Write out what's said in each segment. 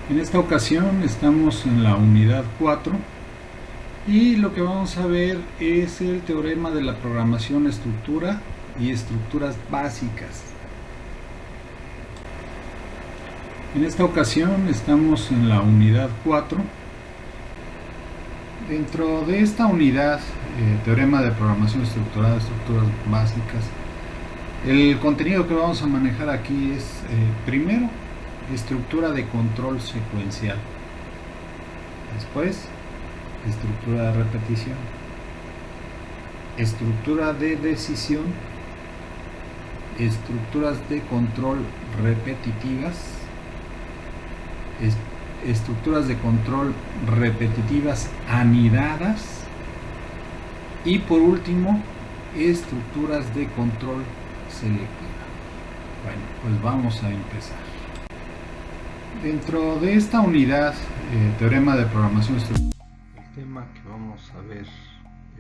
En esta ocasión estamos en la unidad 4 y lo que vamos a ver es el teorema de la programación estructura y estructuras básicas. En esta ocasión estamos en la unidad 4. Dentro de esta unidad, teorema de programación estructurada, estructuras básicas, el contenido que vamos a manejar aquí es, primero, estructura de control secuencial. Después, estructura de repetición. Estructura de decisión. Estructuras de control repetitivas. Estructuras de control repetitivas anidadas. Y por último, estructuras de control selectiva. Bueno, pues vamos a empezar. Dentro de esta unidad, teorema de programación estructurada, el tema que vamos a ver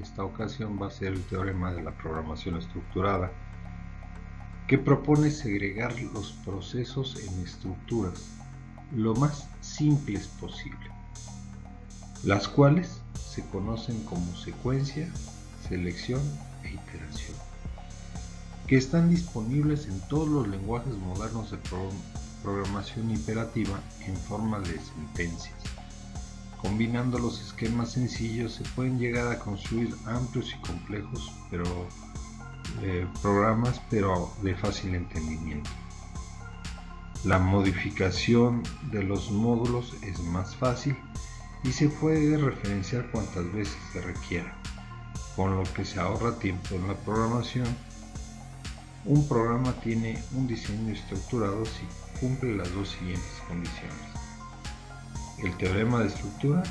esta ocasión va a ser el teorema de la programación estructurada, que propone segregar los procesos en estructuras lo más simples posible, las cuales se conocen como secuencia, selección e iteración, que están disponibles en todos los lenguajes modernos de programación imperativa en forma de sentencias. Combinando los esquemas sencillos se pueden llegar a construir amplios y complejos programas de fácil entendimiento. La modificación de los módulos es más fácil y se puede referenciar cuantas veces se requiera, con lo que se ahorra tiempo en la programación. Un programa tiene un diseño estructurado si cumple las dos siguientes condiciones: el teorema de estructura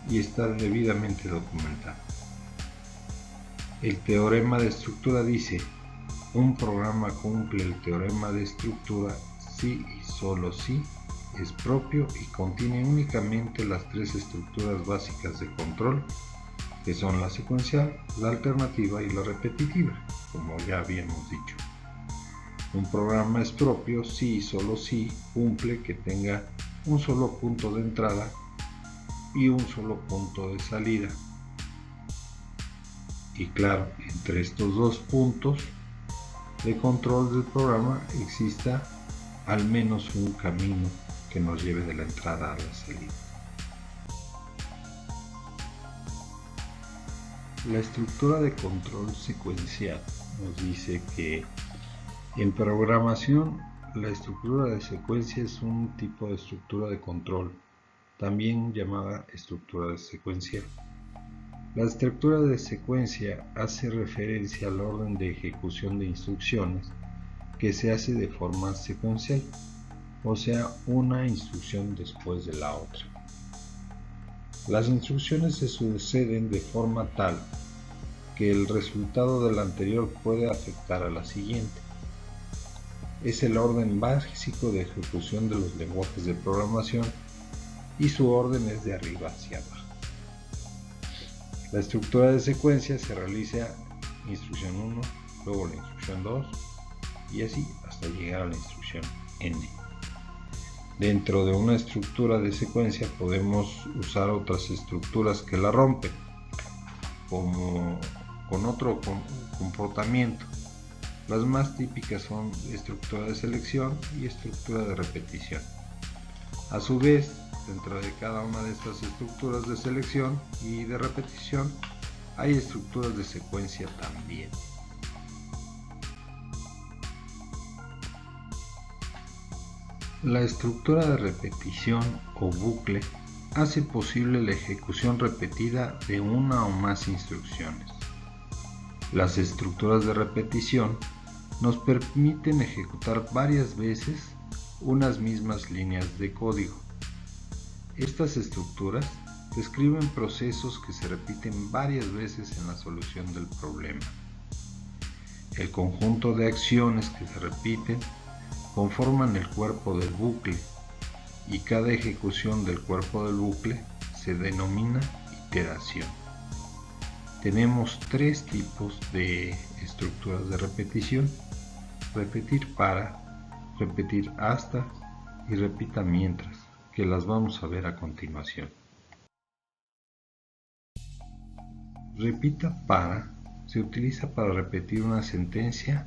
y está debidamente documentado. El teorema de estructura dice: un programa cumple el teorema de estructura si y solo si es propio y contiene únicamente las tres estructuras básicas de control, que son la secuencial, la alternativa y la repetitiva, como ya habíamos dicho. Un programa es propio si y solo si cumple que tenga un solo punto de entrada y un solo punto de salida. Y claro, entre estos dos puntos de control del programa exista al menos un camino que nos lleve de la entrada a la salida. La estructura de control secuencial nos dice que en programación la estructura de secuencia es un tipo de estructura de control, también llamada estructura de secuencial. La estructura de secuencia hace referencia al orden de ejecución de instrucciones que se hace de forma secuencial, o sea, una instrucción después de la otra. Las instrucciones se suceden de forma tal que el resultado de la anterior puede afectar a la siguiente. Es el orden básico de ejecución de los lenguajes de programación y su orden es de arriba hacia abajo. La estructura de secuencia se realiza instrucción 1, luego la instrucción 2 y así hasta llegar a la instrucción n. Dentro de una estructura de secuencia podemos usar otras estructuras que la rompen, como con otro comportamiento. Las más típicas son estructura de selección y estructura de repetición. A su vez, dentro de cada una de estas estructuras de selección y de repetición hay estructuras de secuencia también. La estructura de repetición o bucle hace posible la ejecución repetida de una o más instrucciones. Las estructuras de repetición nos permiten ejecutar varias veces unas mismas líneas de código. Estas estructuras describen procesos que se repiten varias veces en la solución del problema. El conjunto de acciones que se repiten conforman el cuerpo del bucle y cada ejecución del cuerpo del bucle se denomina iteración. Tenemos tres tipos de estructuras de repetición: repetir para, repetir hasta y repita mientras. que las vamos a ver a continuación. Repita para se utiliza para repetir una sentencia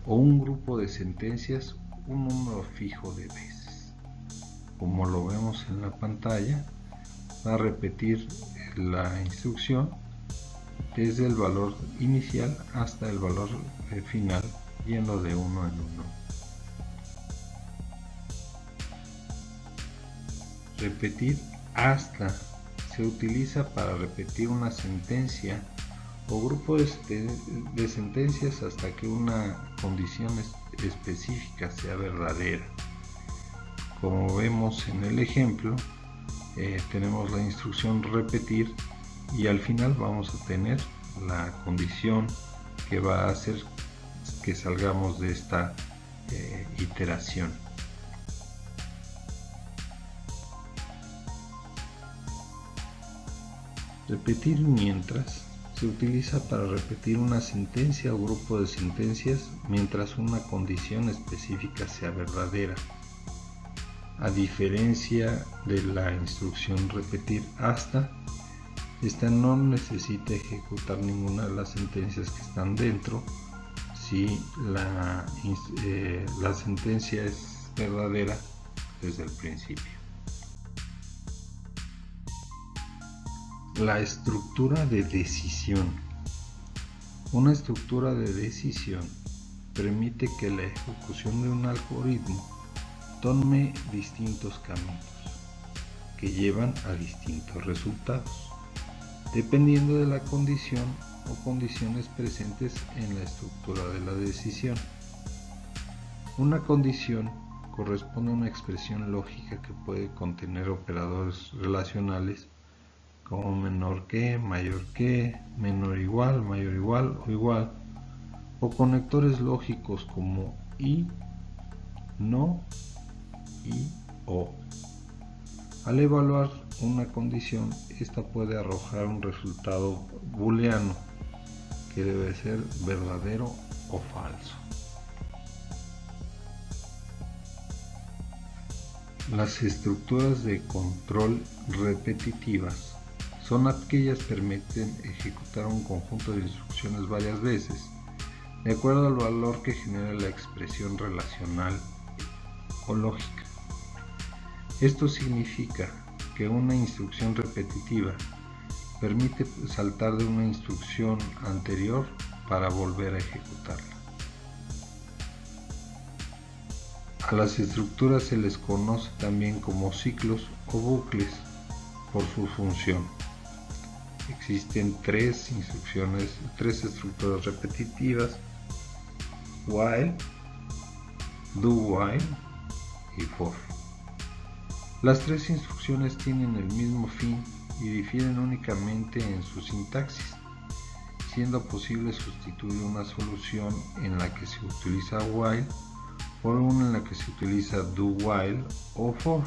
o un grupo de sentencias un número fijo de veces. Como lo vemos en la pantalla, va a repetir la instrucción desde el valor inicial hasta el valor final, yendo de uno en uno. Repetir hasta se utiliza para repetir una sentencia o grupo de sentencias hasta que una condición específica sea verdadera. Como vemos en el ejemplo, tenemos la instrucción repetir y al final vamos a tener la condición que va a hacer que salgamos de esta iteración. Repetir mientras se utiliza para repetir una sentencia o grupo de sentencias mientras una condición específica sea verdadera. A diferencia de la instrucción repetir hasta, esta no necesita ejecutar ninguna de las sentencias que están dentro si la sentencia es verdadera desde el principio. La estructura de decisión. Una estructura de decisión permite que la ejecución de un algoritmo tome distintos caminos que llevan a distintos resultados, dependiendo de la condición o condiciones presentes en la estructura de la decisión. Una condición corresponde a una expresión lógica que puede contener operadores relacionales como menor que, mayor que, menor igual, mayor igual o igual, o conectores lógicos como y, no y o. Al evaluar una condición, esta puede arrojar un resultado booleano que debe ser verdadero o falso. Las estructuras de control repetitivas son aquellas que permiten ejecutar un conjunto de instrucciones varias veces, de acuerdo al valor que genera la expresión relacional o lógica. Esto significa que una instrucción repetitiva permite saltar de una instrucción anterior para volver a ejecutarla. A las estructuras se les conoce también como ciclos o bucles por su función. Existen tres estructuras repetitivas: while, do while y for. Las tres instrucciones tienen el mismo fin y difieren únicamente en su sintaxis, siendo posible sustituir una solución en la que se utiliza while por una en la que se utiliza do while o for.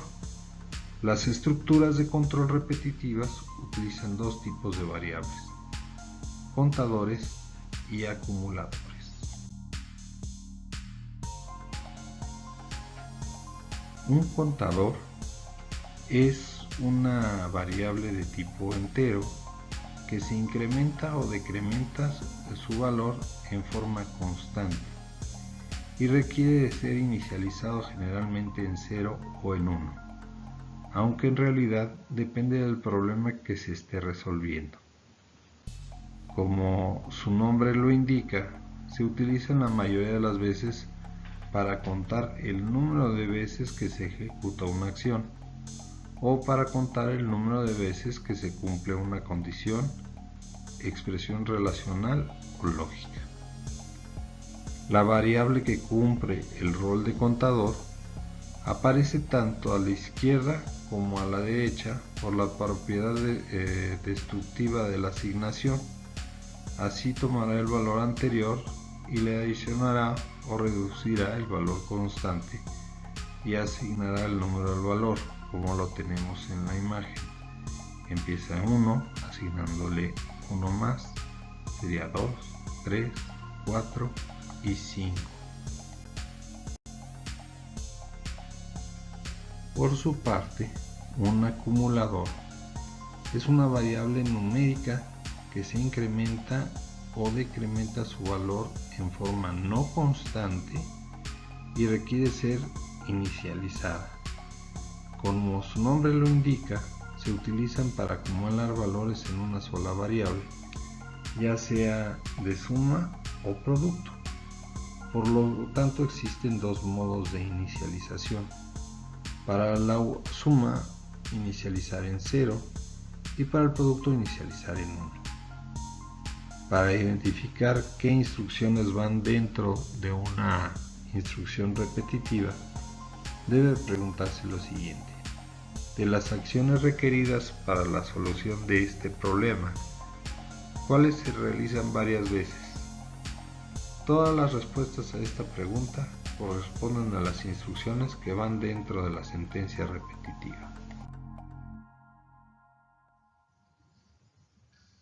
Las estructuras de control repetitivas utilizan dos tipos de variables: contadores y acumuladores. Un contador es una variable de tipo entero que se incrementa o decrementa su valor en forma constante y requiere de ser inicializado generalmente en 0 o en 1, aunque en realidad depende del problema que se esté resolviendo. Como su nombre lo indica, se utiliza la mayoría de las veces para contar el número de veces que se ejecuta una acción o para contar el número de veces que se cumple una condición, expresión relacional o lógica. La variable que cumple el rol de contador aparece tanto a la izquierda como a la derecha por la propiedad destructiva de la asignación. Así tomará el valor anterior y le adicionará o reducirá el valor constante y asignará el número al valor, como lo tenemos en la imagen. Empieza en 1, asignándole 1 más, sería 2, 3, 4 y 5. Por su parte, un acumulador es una variable numérica que se incrementa o decrementa su valor en forma no constante y requiere ser inicializada. Como su nombre lo indica, se utilizan para acumular valores en una sola variable, ya sea de suma o producto. Por lo tanto, existen dos modos de inicialización. Para la suma, inicializar en 0 y para el producto, inicializar en 1. Para identificar qué instrucciones van dentro de una instrucción repetitiva, debe preguntarse lo siguiente: de las acciones requeridas para la solución de este problema, ¿cuáles se realizan varias veces? Todas las respuestas a esta pregunta corresponden a las instrucciones que van dentro de la sentencia repetitiva.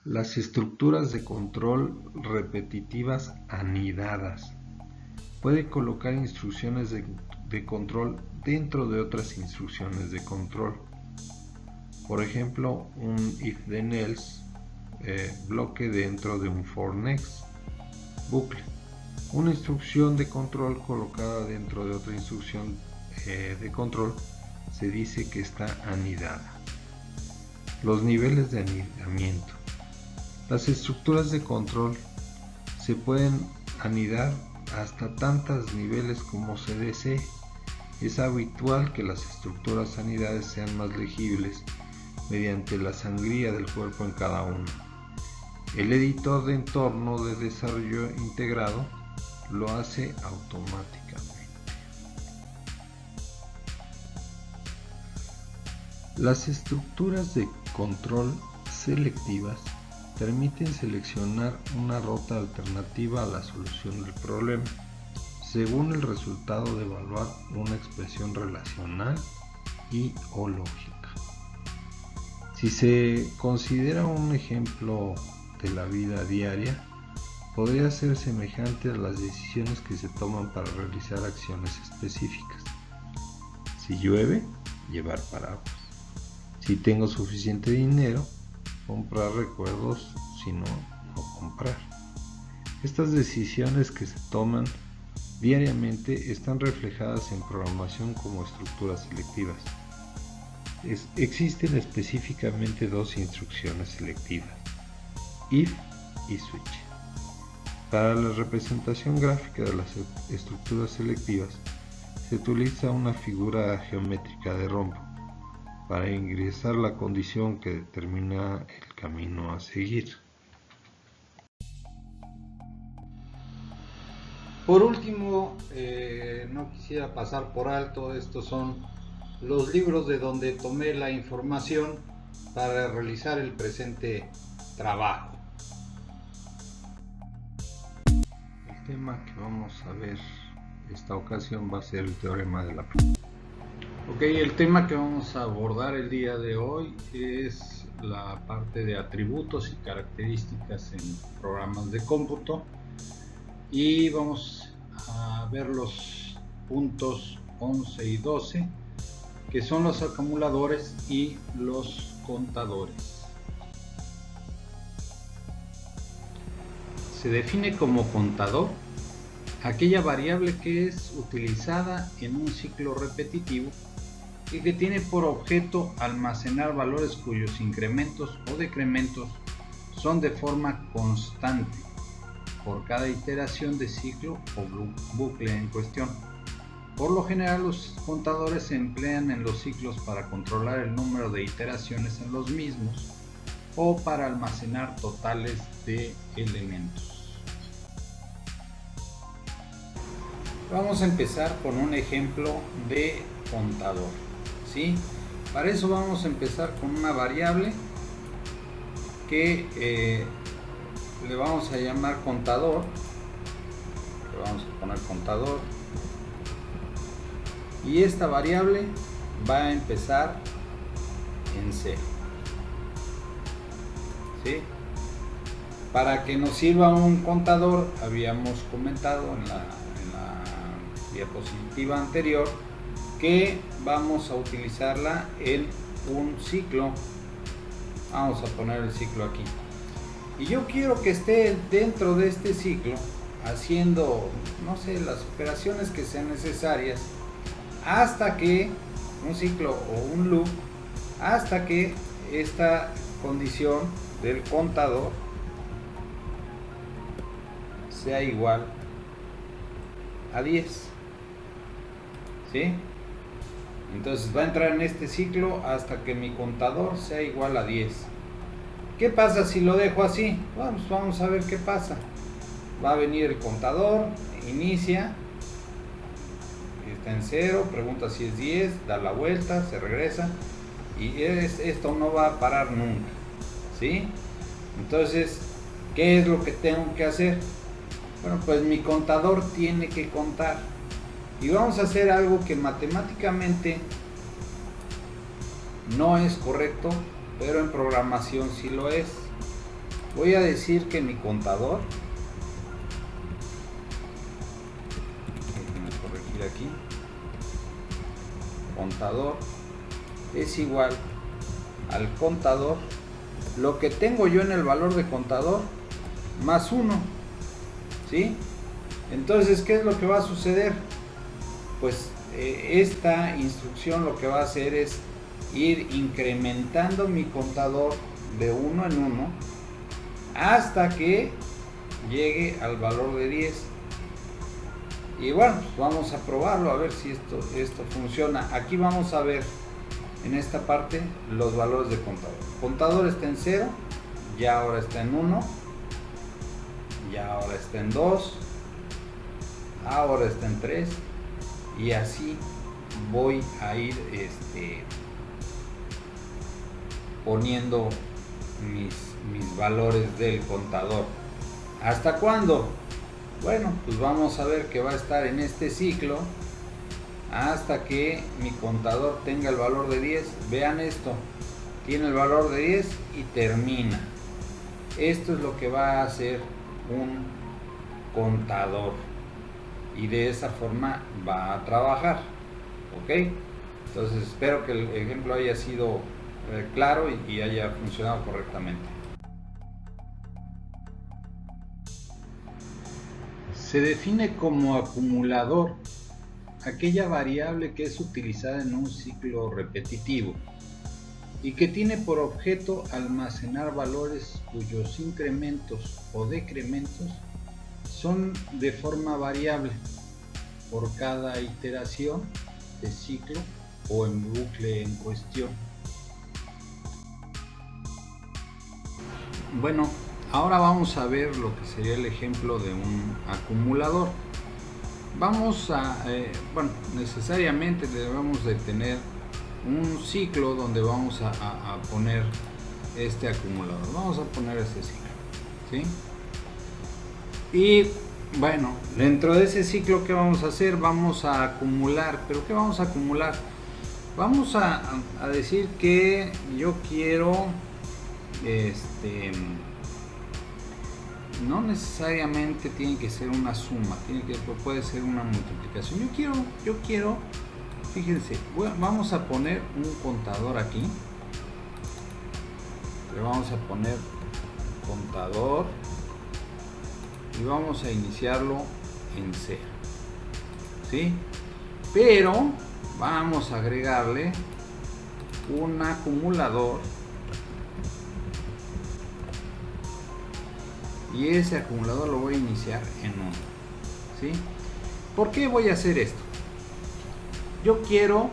Las estructuras de control repetitivas anidadas. Puede colocar instrucciones de control dentro de otras instrucciones de control. Por ejemplo, un if then else bloque dentro de un for next bucle. Una instrucción de control colocada dentro de otra instrucción de control se dice que está anidada. Los niveles de anidamiento. Las estructuras de control se pueden anidar hasta tantos niveles como se desee. Es habitual que las estructuras anidadas sean más legibles mediante la sangría del cuerpo en cada una. El editor de entorno de desarrollo integrado lo hace automáticamente. Las estructuras de control selectivas permiten seleccionar una ruta alternativa a la solución del problema, según el resultado de evaluar una expresión relacional y o lógica. Si se considera un ejemplo de la vida diaria, podría ser semejante a las decisiones que se toman para realizar acciones específicas. Si llueve, llevar paraguas. Si tengo suficiente dinero, comprar recuerdos, si no, no comprar. Estas decisiones que se toman diariamente están reflejadas en programación como estructuras selectivas. Existen específicamente dos instrucciones selectivas: if y switch. Para la representación gráfica de las estructuras selectivas se utiliza una figura geométrica de rombo para ingresar la condición que determina el camino a seguir. Por último, no quisiera pasar por alto, estos son los libros de donde tomé la información para realizar el presente trabajo. El tema que vamos a ver esta ocasión va a ser el teorema de la prueba. Ok, el tema que vamos a abordar el día de hoy es la parte de atributos y características en programas de cómputo, y vamos a ver los puntos 11 y 12, que son los acumuladores y los contadores. Se define como contador aquella variable que es utilizada en un ciclo repetitivo y que tiene por objeto almacenar valores cuyos incrementos o decrementos son de forma constante por cada iteración de ciclo o bucle en cuestión. Por lo general, los contadores se emplean en los ciclos para controlar el número de iteraciones en los mismos o para almacenar totales de elementos. Vamos a empezar con un ejemplo de contador, ¿sí? Para eso vamos a empezar con una variable que le vamos a llamar contador. Le vamos a poner contador, y esta variable va a empezar en 0, ¿sí? Para que nos sirva un contador, habíamos comentado en la diapositiva anterior que vamos a utilizarla en un ciclo. Vamos a poner el ciclo aquí. Y yo quiero que esté dentro de este ciclo haciendo, no sé, las operaciones que sean necesarias hasta que un ciclo o un loop, hasta que esta condición del contador sea igual a 10. ¿Sí? Entonces va a entrar en este ciclo hasta que mi contador sea igual a 10. ¿Qué pasa si lo dejo así? Bueno, pues vamos a ver qué pasa. Va a venir el contador, inicia, está en 0, pregunta si es 10, da la vuelta, se regresa y esto no va a parar nunca. ¿Sí? Entonces, ¿qué es lo que tengo que hacer? Bueno, pues mi contador tiene que contar. Y vamos a hacer algo que matemáticamente no es correcto, pero en programación sí lo es. Voy a decir que mi contador, déjenme corregir aquí, contador es igual al contador, lo que tengo yo en el valor de contador, más 1. ¿Sí? Entonces, ¿qué es lo que va a suceder? Pues esta instrucción lo que va a hacer es ir incrementando mi contador de 1 en 1 hasta que llegue al valor de 10. Y bueno, pues vamos a probarlo a ver si esto funciona. Aquí vamos a ver en esta parte los valores de contador. Contador está en 0, ya ahora está en 1, ya ahora está en 2, ahora está en 3. Y así voy a ir poniendo mis valores del contador. ¿Hasta cuándo? Bueno, pues vamos a ver que va a estar en este ciclo hasta que mi contador tenga el valor de 10. Vean esto, tiene el valor de 10 y termina. Esto es lo que va a hacer un contador. Y de esa forma va a trabajar. ¿Ok? Entonces espero que el ejemplo haya sido claro y haya funcionado correctamente. Se define como acumulador aquella variable que es utilizada en un ciclo repetitivo y que tiene por objeto almacenar valores cuyos incrementos o decrementos son de forma variable por cada iteración de ciclo o en bucle en cuestión. Bueno, ahora vamos a ver lo que sería el ejemplo de un acumulador. Vamos a, necesariamente debemos de tener un ciclo donde vamos a poner este acumulador. Vamos a poner este ciclo, ¿sí? Y bueno, dentro de ese ciclo, ¿qué vamos a hacer? Vamos a acumular. ¿Pero qué vamos a acumular? Vamos a decir que yo quiero, no necesariamente tiene que ser una suma, puede ser una multiplicación. Yo quiero, fíjense, vamos a poner un contador aquí. Le vamos a poner contador. Y vamos a iniciarlo en 0, ¿sí? Pero vamos a agregarle un acumulador y ese acumulador lo voy a iniciar en 1, ¿sí? ¿Por qué voy a hacer esto? Yo quiero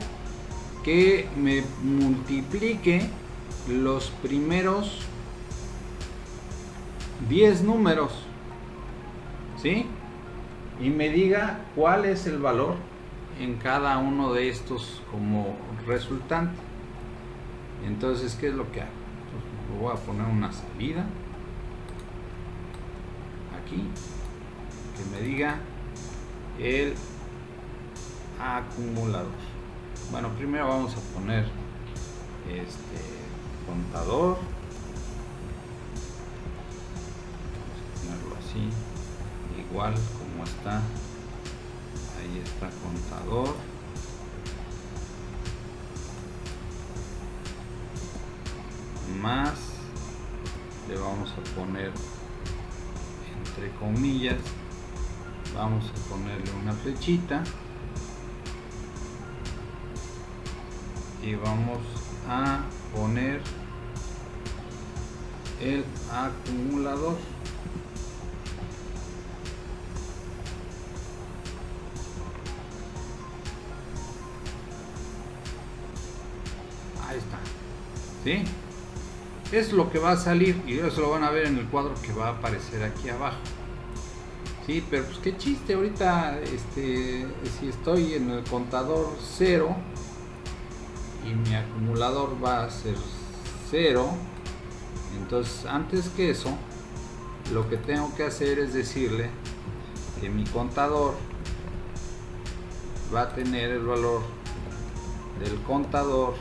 que me multiplique los primeros 10 números, ¿sí? Y me diga cuál es el valor en cada uno de estos como resultante. Entonces, ¿qué es lo que hago? Entonces, voy a poner una salida aquí que me diga el acumulador. Bueno, primero vamos a poner contador. Vamos a ponerlo así, igual como está. Ahí está contador. más, le vamos a poner entre comillas, vamos a ponerle una flechita y vamos a poner el acumulador. Ahí está, ¿sí? Es lo que va a salir y eso lo van a ver en el cuadro que va a aparecer aquí abajo. Sí, pero pues qué chiste, ahorita si estoy en el contador 0 y mi acumulador va a ser 0, entonces antes que eso lo que tengo que hacer es decirle que mi contador va a tener el valor del contador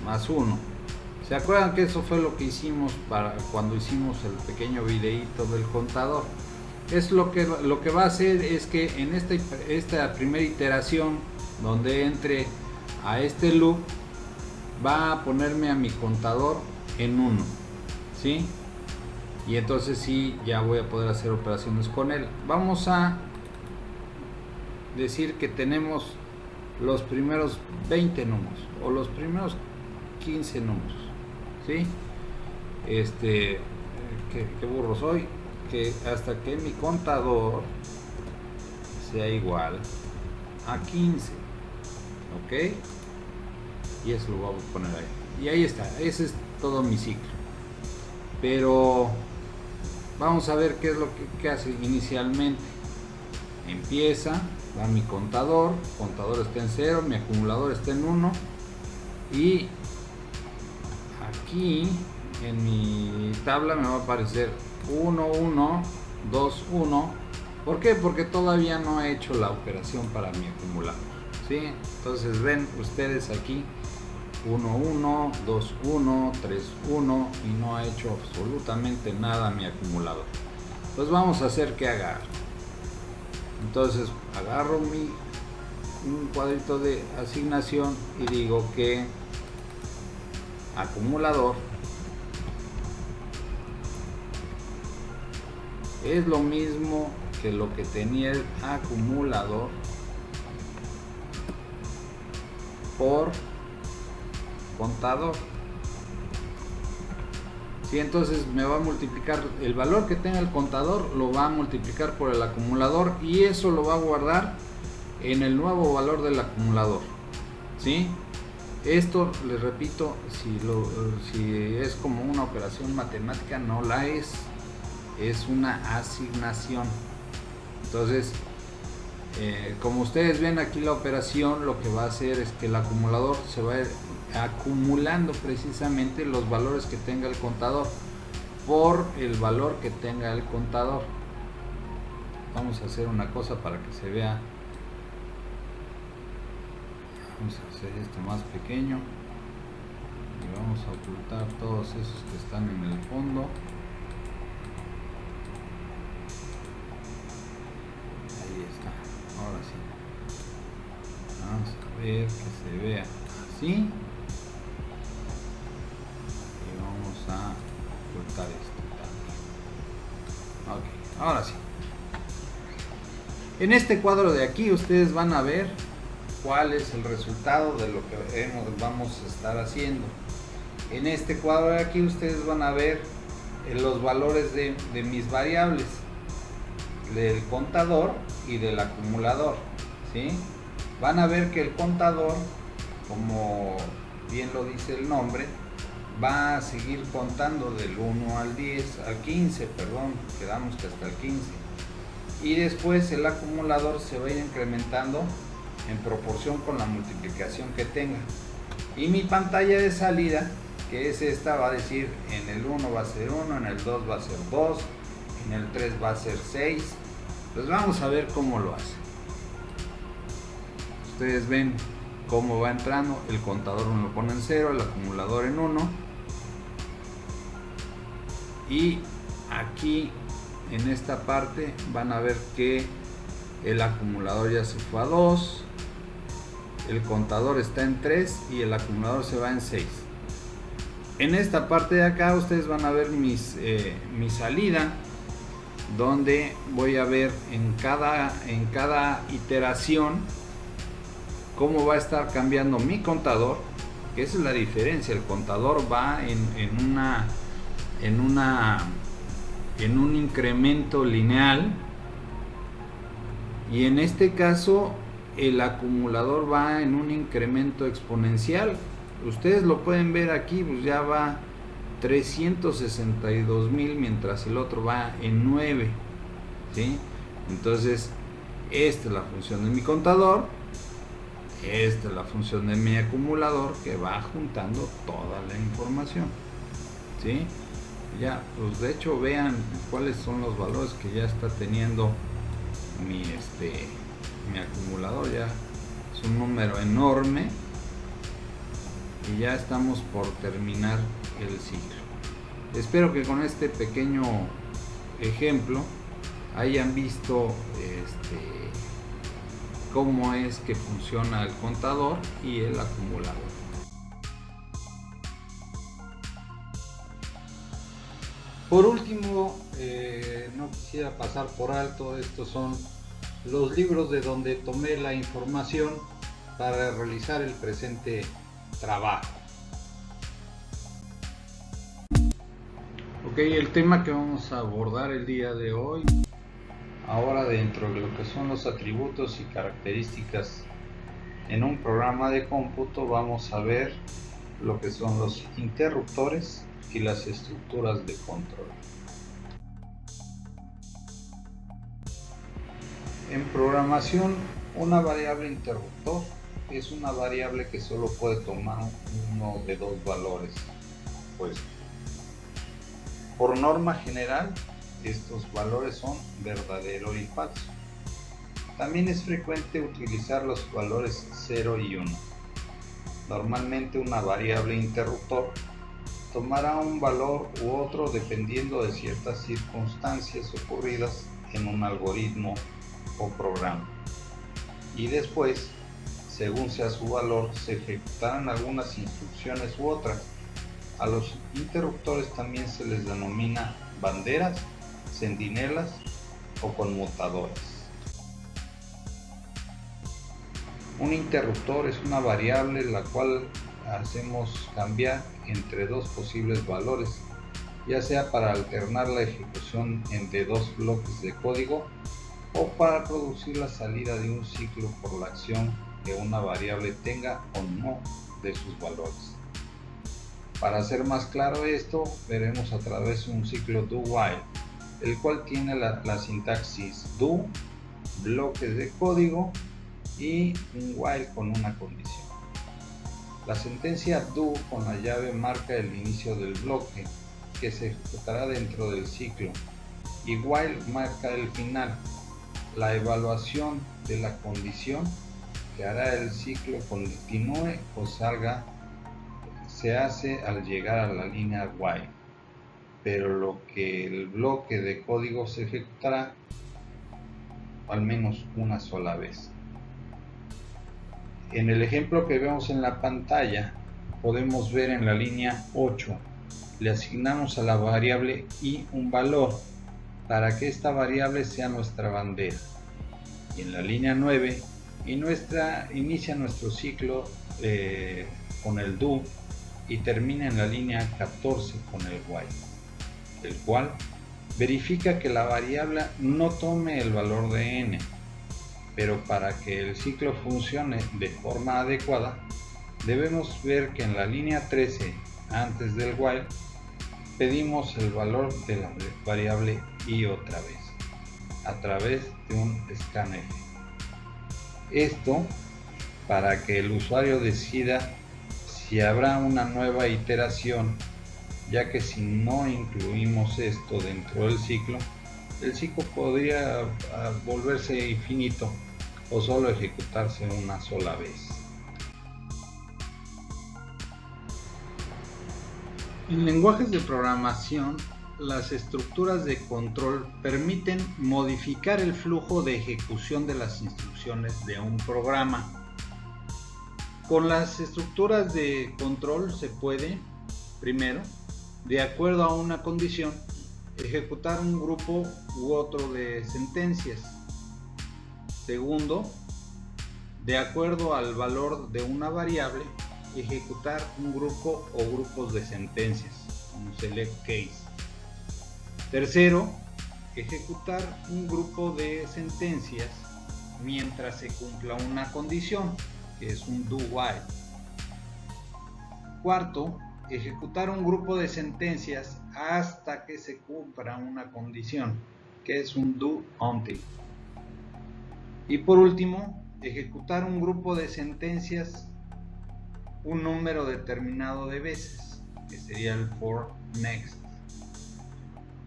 más 1. ¿Se acuerdan que eso fue lo que hicimos para cuando hicimos el pequeño videíto del contador? Es lo que va a hacer es que en esta primera iteración donde entre a este loop va a ponerme a mi contador en 1, ¿sí? Y entonces sí, ya voy a poder hacer operaciones con él. Vamos a decir que tenemos los primeros 20 números o los primeros 15 números, ¿sí? Qué burro soy, que hasta que mi contador sea igual a 15, ¿ok? Y eso lo vamos a poner ahí. Y ahí está, ese es todo mi ciclo. Pero vamos a ver qué es lo que hace inicialmente. Empieza, va mi contador está en 0, mi acumulador está en 1 y aquí en mi tabla me va a aparecer 1, 1, 2, 1. ¿Por qué? Porque todavía no he hecho la operación para mi acumulador, ¿sí? Entonces ven ustedes aquí 1, 1, 2, 1, 3, 1 y no ha hecho absolutamente nada mi acumulador. Pues vamos a hacer que haga. Entonces agarro un cuadrito de asignación y digo que acumulador es lo mismo que lo que tenía el acumulador por contador. ¿Sí? Entonces me va a multiplicar el valor que tenga el contador, lo va a multiplicar por el acumulador y eso lo va a guardar en el nuevo valor del acumulador, ¿sí? Esto, les repito, si es como una operación matemática, no la es una asignación. Entonces, como ustedes ven aquí la operación, lo que va a hacer es que el acumulador se va a ir acumulando precisamente los valores que tenga el contador por el valor que tenga el contador. Vamos a hacer una cosa para que se vea. Vamos a hacer esto más pequeño y vamos a ocultar todos esos que están en el fondo. Ahí está, ahora sí. Vamos a ver que se vea así y vamos a ocultar esto también. Ok, ahora sí. En este cuadro de aquí ustedes van a ver cuál es el resultado de lo que vamos a estar haciendo. En este cuadro de aquí ustedes van a ver los valores de mis variables, del contador y del acumulador, ¿sí? Van a ver que el contador, como bien lo dice el nombre, va a seguir contando del 1 al 10, al 15, perdón, quedamos que hasta el 15. Y después el acumulador se va a ir incrementando en proporción con la multiplicación que tenga. Y mi pantalla de salida, que es esta, va a decir en el 1 va a ser 1, en el 2 va a ser 2, en el 3 va a ser 6. Pues vamos a ver cómo lo hace. Ustedes ven cómo va entrando, el contador me lo pone en 0, el acumulador en 1. Y aquí en esta parte van a ver que el acumulador ya se fue a 2, el contador está en 3 y el acumulador se va en 6. En esta parte de acá ustedes van a ver mi salida, donde voy a ver en cada iteración cómo va a estar cambiando mi contador, que esa es la diferencia. El contador va en un incremento lineal, y en este caso el acumulador va en un incremento exponencial. Ustedes lo pueden ver aquí, pues ya va 362,000, mientras el otro va en 9, ¿sí? Entonces esta es la función de mi contador, esta es la función de mi acumulador, que va juntando toda la información, ¿sí? Ya, pues de hecho vean cuáles son los valores que ya está teniendo mi acumulador. Ya es un número enorme y ya estamos por terminar el ciclo. Espero que con este pequeño ejemplo hayan visto cómo es que funciona el contador y el acumulador. Por último, no quisiera pasar por alto, estos son los libros de donde tomé la información para realizar el presente trabajo. Ok, el tema que vamos a abordar el día de hoy, ahora dentro de lo que son los atributos y características en un programa de cómputo, vamos a ver lo que son los interruptores y las estructuras de control. En programación, una variable interruptor es una variable que solo puede tomar uno de dos valores. Pues, por norma general, estos valores son verdadero y falso. También es frecuente utilizar los valores 0 y 1. Normalmente una variable interruptor tomará un valor u otro dependiendo de ciertas circunstancias ocurridas en un algoritmo o programa, y después, según sea su valor, se ejecutarán algunas instrucciones u otras. A los interruptores también se les denomina banderas, centinelas o conmutadores. Un interruptor es una variable la cual hacemos cambiar entre dos posibles valores, ya sea para alternar la ejecución entre dos bloques de código o para producir la salida de un ciclo por la acción que una variable tenga o no de sus valores. Para hacer más claro esto, veremos a través de un ciclo do-while, el cual tiene la sintaxis do, bloques de código y un while con una condición. La sentencia do con la llave marca el inicio del bloque que se ejecutará dentro del ciclo, y while marca el final, la evaluación de la condición que hará el ciclo continúe o salga. Se hace al llegar a la línea while, pero lo que el bloque de código se ejecutará al menos una sola vez. En el ejemplo que vemos en la pantalla, podemos ver en la línea 8, le asignamos a la variable i un valor para que esta variable sea nuestra bandera, y en la línea 9 inicia nuestro ciclo con el do y termina en la línea 14 con el while, el cual verifica que la variable no tome el valor de n, pero para que el ciclo funcione de forma adecuada, debemos ver que en la línea 13, antes del while, pedimos el valor de la variable i otra vez, a través de un scanf. Esto para que el usuario decida si habrá una nueva iteración, ya que si no incluimos esto dentro del ciclo, el ciclo podría volverse infinito o solo ejecutarse una sola vez. En lenguajes de programación, las estructuras de control permiten modificar el flujo de ejecución de las instrucciones de un programa. Con las estructuras de control se puede Primero, de acuerdo a una condición, ejecutar un grupo u otro de sentencias. Segundo, de acuerdo al valor de una variable, ejecutar un grupo o grupos de sentencias, un select case. Tercero, ejecutar un grupo de sentencias mientras se cumpla una condición, que es un do while. Cuarto, ejecutar un grupo de sentencias hasta que se cumpla una condición, que es un do until. Y por último, ejecutar un grupo de sentencias un número determinado de veces, que sería el for next.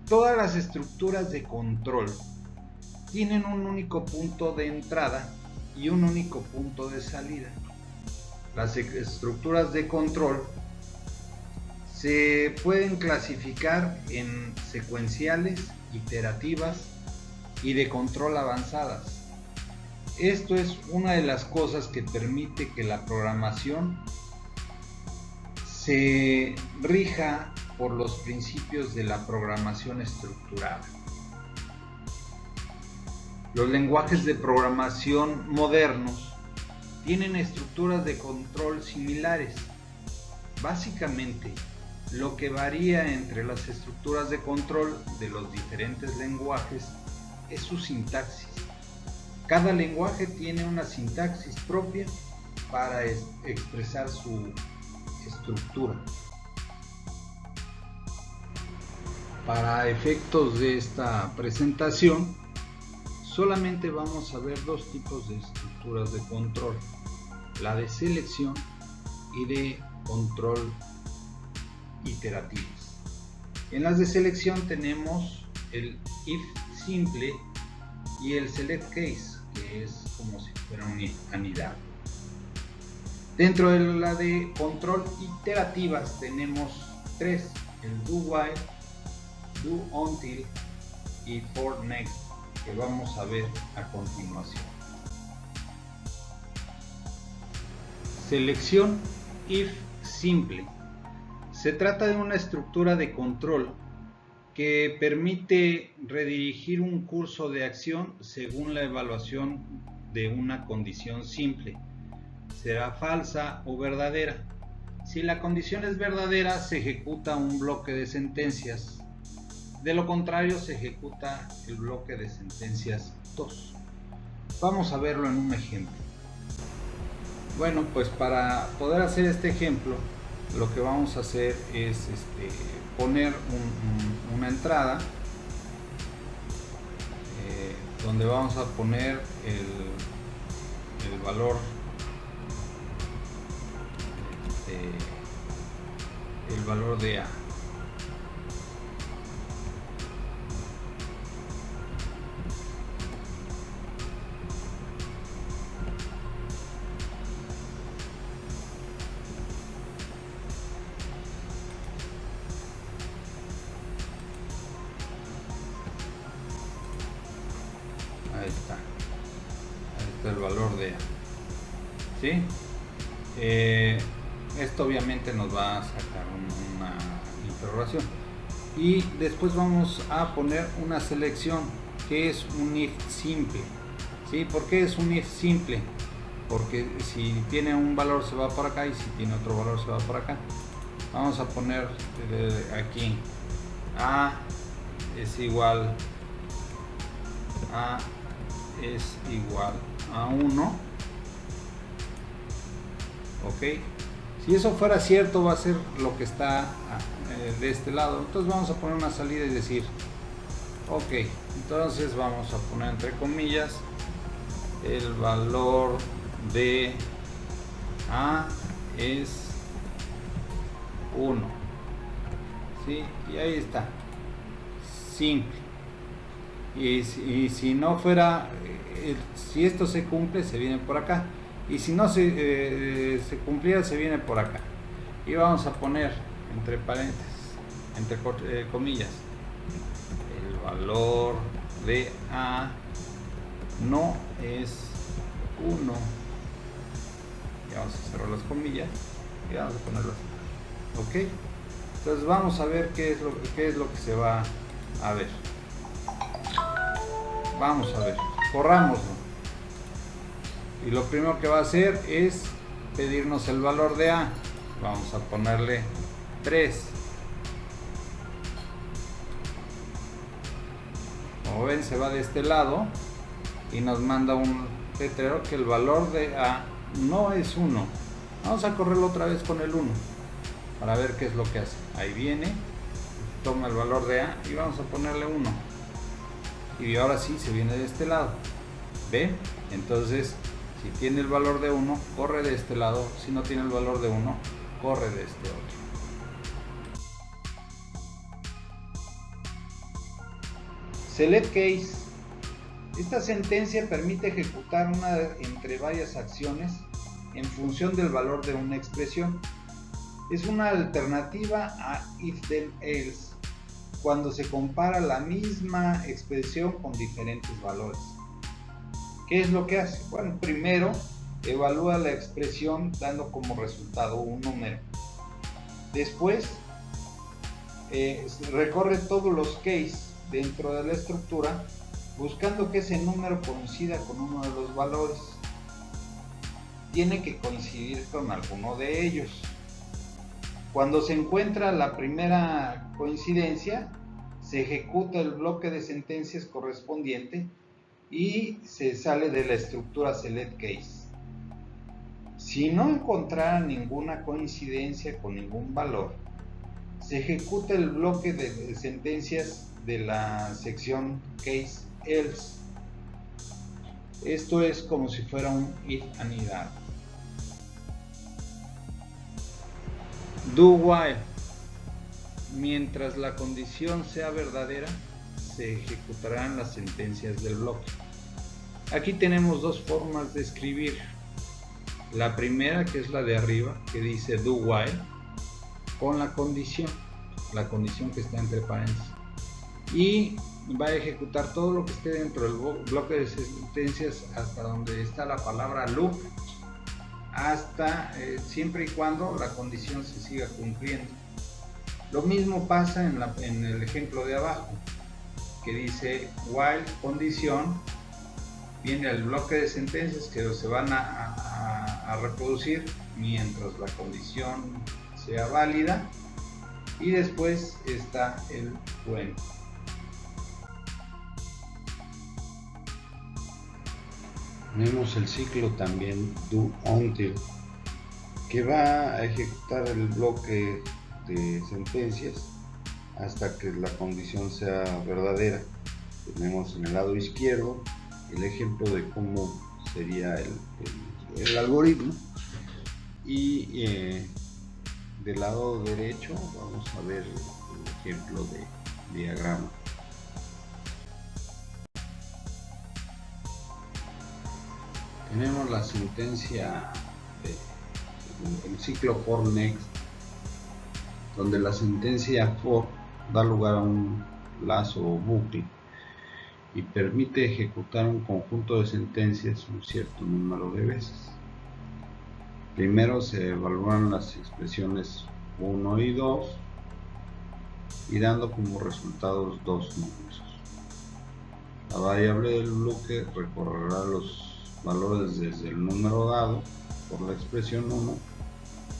Todas las estructuras de control tienen un único punto de entrada y un único punto de salida. Las estructuras de control se pueden clasificar en secuenciales, iterativas y de control avanzadas. Esto es una de las cosas que permite que la programación se rija por los principios de la programación estructurada. Los lenguajes de programación modernos tienen estructuras de control similares. Básicamente, lo que varía entre las estructuras de control de los diferentes lenguajes es su sintaxis. Cada lenguaje tiene una sintaxis propia para expresar su estructura. Para efectos de esta presentación, solamente vamos a ver dos tipos de estructuras de control: la de selección y de control iterativas. En las de selección tenemos el if simple y el select case, que es como si fuera un anidado. Dentro de la de control iterativas tenemos tres: el do while, do until y for next, que vamos a ver a continuación. Selección if simple. Se trata de una estructura de control que permite redirigir un curso de acción según la evaluación de una condición simple. Será falsa o verdadera. Si la condición es verdadera, se ejecuta un bloque de sentencias. De lo contrario, se ejecuta el bloque de sentencias 2. Vamos a verlo en un ejemplo. Bueno, pues para poder hacer este ejemplo, lo que vamos a hacer es poner una entrada donde vamos a poner el valor de A. Ahí está el valor de A, ¿sí? Esto obviamente nos va a sacar una interrogación, y después vamos a poner una selección que es un if simple, ¿sí? ¿Por qué es un if simple? Porque si tiene un valor se va por acá, y si tiene otro valor se va por acá. Vamos a poner aquí A es igual a 1, ok. Si eso fuera cierto, va a ser lo que está de este lado. Entonces vamos a poner una salida y decir ok. Entonces vamos a poner entre comillas el valor de A es 1, ¿sí? Y ahí está, simple. Y si no fuera, si esto se cumple, se viene por acá, y si no se cumpliera, se viene por acá. Y vamos a poner entre paréntesis, entre comillas, el valor de A no es 1, y vamos a cerrar las comillas y vamos a ponerlo así, ok. Entonces vamos a ver qué es lo que se va a ver. Vamos a ver, corrámoslo. Y lo primero que va a hacer es pedirnos el valor de A. Vamos a ponerle 3. Como ven, se va de este lado y nos manda un letrero que el valor de A no es 1. Vamos a correrlo otra vez con el 1 para ver qué es lo que hace. Ahí viene, toma el valor de A y vamos a ponerle 1. Y ahora sí se viene de este lado. ¿Ven? Entonces, si tiene el valor de 1, corre de este lado. Si no tiene el valor de 1, corre de este otro. Select case. Esta sentencia permite ejecutar una entre varias acciones en función del valor de una expresión. Es una alternativa a if then else cuando se compara la misma expresión con diferentes valores. ¿Qué es lo que hace? Bueno, primero evalúa la expresión dando como resultado un número. Después recorre todos los cases dentro de la estructura buscando que ese número coincida con uno de los valores. Tiene que coincidir con alguno de ellos. Cuando se encuentra la primera coincidencia, se ejecuta el bloque de sentencias correspondiente y se sale de la estructura select case. Si no encontrara ninguna coincidencia con ningún valor, se ejecuta el bloque de sentencias de la sección case else. Esto es como si fuera un if anidado. Do while. Mientras la condición sea verdadera, se ejecutarán las sentencias del bloque. Aquí tenemos dos formas de escribir. La primera, que es la de arriba, que dice do while, con la condición que está entre paréntesis. Y va a ejecutar todo lo que esté dentro del bloque de sentencias hasta donde está la palabra loop, hasta siempre y cuando la condición se siga cumpliendo. Lo mismo pasa en el ejemplo de abajo, que dice while condición, viene el bloque de sentencias que se van a reproducir mientras la condición sea válida, y después está el when. Tenemos el ciclo también do until, que va a ejecutar el bloque de sentencias hasta que la condición sea verdadera. Tenemos en el lado izquierdo el ejemplo de cómo sería el algoritmo, y del lado derecho vamos a ver el ejemplo de diagrama. Tenemos la sentencia el ciclo for next, donde la sentencia for da lugar a un lazo o bucle y permite ejecutar un conjunto de sentencias un cierto número de veces. Primero se evalúan las expresiones 1 y 2 y dando como resultados dos números. La variable del bloque recorrerá los valores desde el número dado por la expresión 1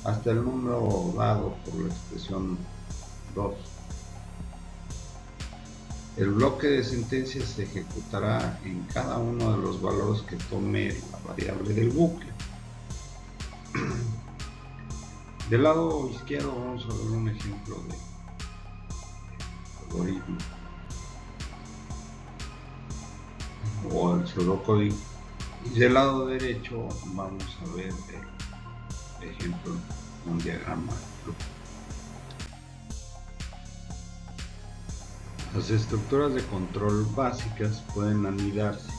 hasta el número dado por la expresión 2. El bloque de sentencias se ejecutará en cada uno de los valores que tome la variable del bucle. Del lado izquierdo vamos a ver un ejemplo de algoritmo o el pseudocódigo, y del lado derecho vamos a ver el ejemplo de un diagrama. Las estructuras de control básicas pueden anidarse,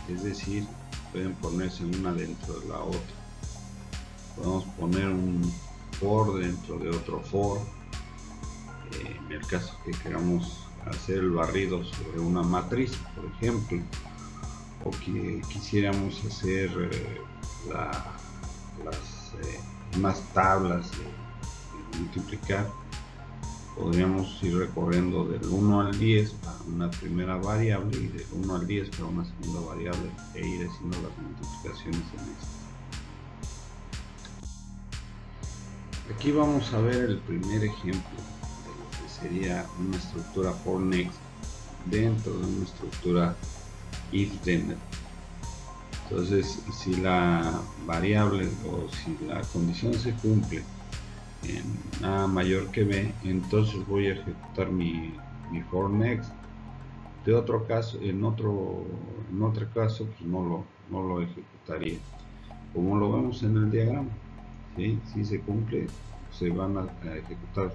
es decir, pueden ponerse una dentro de la otra. Podemos poner un for dentro de otro for, en el caso que queramos hacer el barrido sobre una matriz, por ejemplo, o que quisiéramos hacer unas tablas de multiplicar. podríamos ir recorriendo del 1 al 10 para una primera variable y del 1 al 10 para una segunda variable e ir haciendo las multiplicaciones en esta. Aquí vamos a ver el primer ejemplo de lo que sería una estructura for next dentro de una estructura if then. Entonces, si la variable o si la condición se cumple en A mayor que B, entonces voy a ejecutar mi for next. De otro caso, en otro caso, pues no lo ejecutaría, como lo vemos en el diagrama. ¿Sí? Si se cumple, se van a ejecutar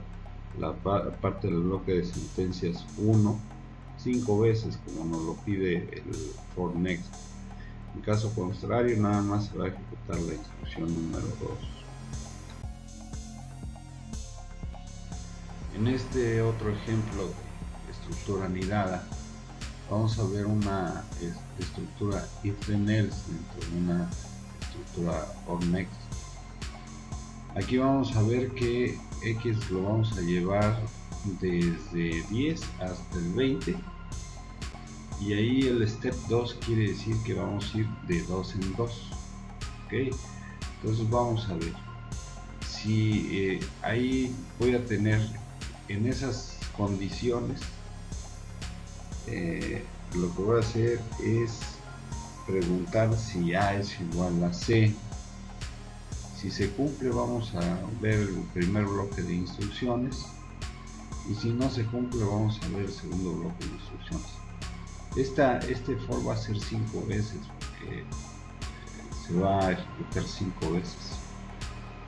la parte del bloque de sentencias 1 5 veces, como nos lo pide el for next. En caso contrario, nada más se va a ejecutar la instrucción número 2. En este otro ejemplo de estructura anidada, vamos a ver una estructura if then else dentro de una estructura for next. Aquí vamos a ver que x lo vamos a llevar desde 10 hasta el 20, y ahí el step 2 quiere decir que vamos a ir de 2 en 2. ¿Okay? Entonces vamos a ver si ahí voy a tener en esas condiciones, lo que voy a hacer es preguntar si A es igual a C. Si se cumple, vamos a ver el primer bloque de instrucciones, y si no se cumple, vamos a ver el segundo bloque de instrucciones. Este for va a ser 5 veces, porque se va a ejecutar 5 veces,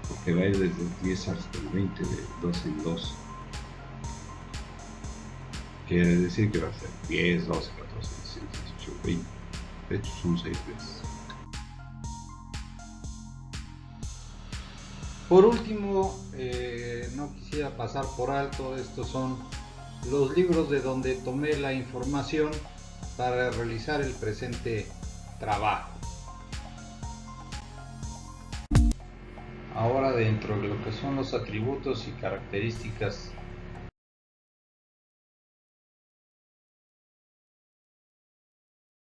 porque va a ir desde el 10 hasta el 20 de 2 en 2. Quiere decir que va a ser 10, 12, 14, 16, 18, 20. De hecho son 6 veces. Por último, no quisiera pasar por alto, estos son los libros de donde tomé la información para realizar el presente trabajo. Ahora, dentro de lo que son los atributos y características